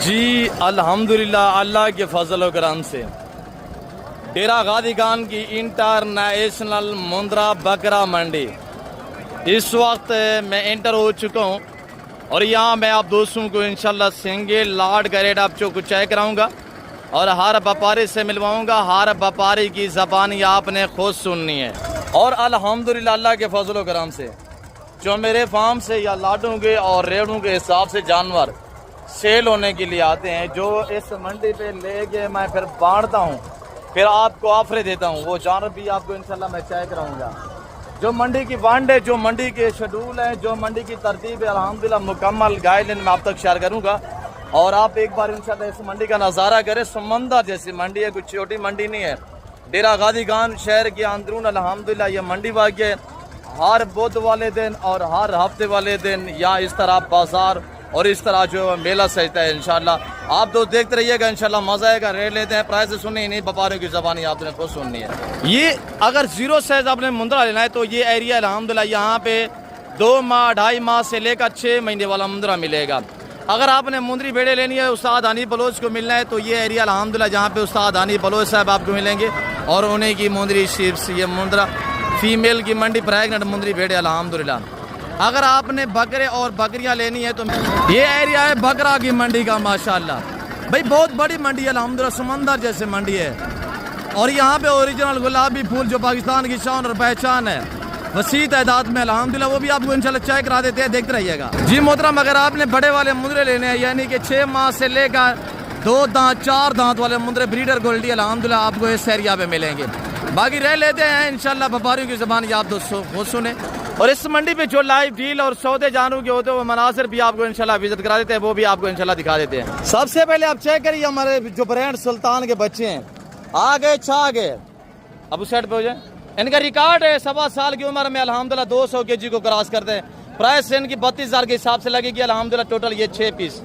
جی الحمدللہ اللہ کے فضل و کرم سے ڈیرہ غازی خان کی انٹرنیشنل مندرا بکرا منڈی اس وقت میں انٹر ہو چکا ہوں اور یہاں میں آپ دوستوں کو انشاءاللہ سنگل لاٹ کا ریٹ آپ کو چیک کراؤں گا اور ہر وپاری سے ملواؤں گا. ہر وپاری کی زبانی آپ نے خود سننی ہے. اور الحمدللہ اللہ کے فضل و کرم سے جو میرے فارم سے یا لاٹوں کے اور ریڑوں کے حساب سے جانور سیل ہونے کے لیے آتے ہیں، جو اس منڈی پہ لے کے میں پھر بانٹتا ہوں، پھر آپ کو آفریں دیتا ہوں، وہ جانور بھی آپ کو انشاءاللہ میں چیک کراؤں گا. جو منڈی کی وانڈ ہے، جو منڈی کے شیڈول ہیں، جو منڈی کی ترتیب ہے، الحمدللہ مکمل گائیڈ لائن میں آپ تک شیئر کروں گا. اور آپ ایک بار انشاءاللہ اس منڈی کا نظارہ کریں. سمندر جیسی منڈی ہے، کوئی چھوٹی منڈی نہیں ہے. ڈیرہ غازی خان شہر کے اندرون الحمدللہ یہ منڈی واقع ہے. ہر بدھ والے دن اور ہر ہفتے والے دن یا اس طرح بازار اور اس طرح جو میلہ سجتا ہے. انشاءاللہ آپ تو دیکھتے رہیے گا، انشاءاللہ مزہ آئے گا. ریٹ لیتے ہیں، پرائز سننی نہیں، وپاریوں کی زبانی آپ نے خود سننی ہے. یہ اگر 0 سائز آپ نے مندرا لینا ہے تو یہ ایریا الحمدللہ یہاں پہ 2 ماہ 2.5 ماہ سے لے کر 6 مہینے والا مندرا ملے گا. اگر آپ نے مندری بیڑے لینی ہے، استاد حنیف بلوچ کو ملنا ہے تو یہ ایریا الحمدللہ جہاں پہ استاد حنیف بلوچ صاحب آپ کو ملیں گے اور انہیں کی مندری شیپس یہ مندرا فیمیل کی منڈی پریگنٹ مندری بیڑے الحمدللہ. اگر آپ نے بکرے اور بکریاں لینی ہے تو یہ ایریا ہے بکرا کی منڈی کا. ماشاءاللہ بھائی بہت بڑی منڈی ہے الحمدللہ، سمندر جیسے منڈی ہے. اور یہاں پہ اوریجنل گلابی پھول جو پاکستان کی شان اور پہچان ہے وسیع تعداد میں الحمدللہ، وہ بھی آپ کو انشاءاللہ چیک کرا دیتے ہیں، دیکھتے رہیے گا. جی محترم، اگر آپ نے بڑے والے مندرے لینے ہیں یعنی کہ 6 ماہ سے لے کر 2 دانت 4 دانت والے مندرے بریڈر کوالٹی الحمدللہ آپ کو اس ایریا پہ ملیں گے. باقی رہ لیتے ہیں انشاءاللہ وپاریوں کی زبان یہ آپ دوستوں خود سنیں. اور اس منڈی پہ جو لائیو ڈیل اور سودے جانوں کے ہوتے ہیں وہ مناظر بھی آپ کو انشاءاللہ وزٹ کرا دیتے ہیں، وہ بھی آپ کو انشاءاللہ دکھا دیتے ہیں. سب سے پہلے آپ چیک کریے ہمارے جو برینڈ سلطان کے بچے ہیں، آگے چھا گئے. اب اس سائڈ پہ ہو جائیں. ان کا ریکارڈ ہے 7 سال کی عمر میں الحمدللہ 200 کے جی کو کراس کرتے ہیں. پرائس ان کی 32,000 کے حساب سے لگے گی الحمدللہ. ٹوٹل یہ 6 پیس،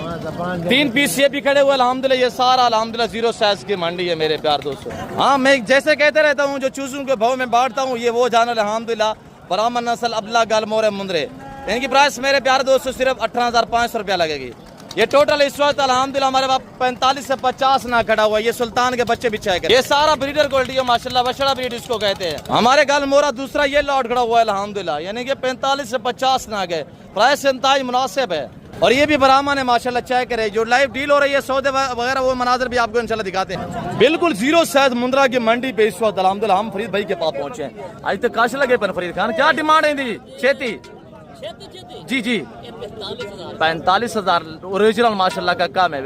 3 پیس یہ بھی کھڑے ہوئے الحمدللہ. یہ سارا الحمدللہ 0 سائز کی منڈی ہے میرے پیار دوستوں. ہاں میں جیسے کہتے رہتا ہوں، جو چوزوں کے بھاؤ میں بانٹتا ہوں یہ وہ جانور الحمدللہ برامن نسل ابلا گل مورے مندرے. ان کی پرائس میرے پیارے دوستوں صرف 18,500 روپیہ لگے گی. یہ ٹوٹل اس وقت الحمدللہ ہمارے پاس 45 سے 50 نہ کھڑا ہوا ہے. یہ سلطان کے بچے بھی چیک کریں، یہ سارا بریڈر کوالٹی ہے ماشاءاللہ، وشڑا بریڈ اس کو کہتے ہیں. ہمارے گل مورا دوسرا یہ لاٹ کھڑا ہوا ہے الحمدللہ، یعنی کہ 45 سے 50 نہ گئے. پرائس انتہائی مناسب ہے اور یہ بھی برہمن ہے ماشاءاللہ. چیک کرے جو لائیو ڈیل ہو رہی ہے سودے وغیرہ وہ مناظر بھی آپ کو انشاءاللہ دکھاتے ہیں. بالکل 0 سائز مندرا کی منڈی پہ اس وقت الحمدللہ ہم فرید بھائی کے پاس پہنچے ہیں. آج تک کاش لگے پر فرید خان کیا ڈیمانڈ ہے دی چھیتی؟ جی 45,000 اوریجنل ماشاءاللہ کا کام ہے.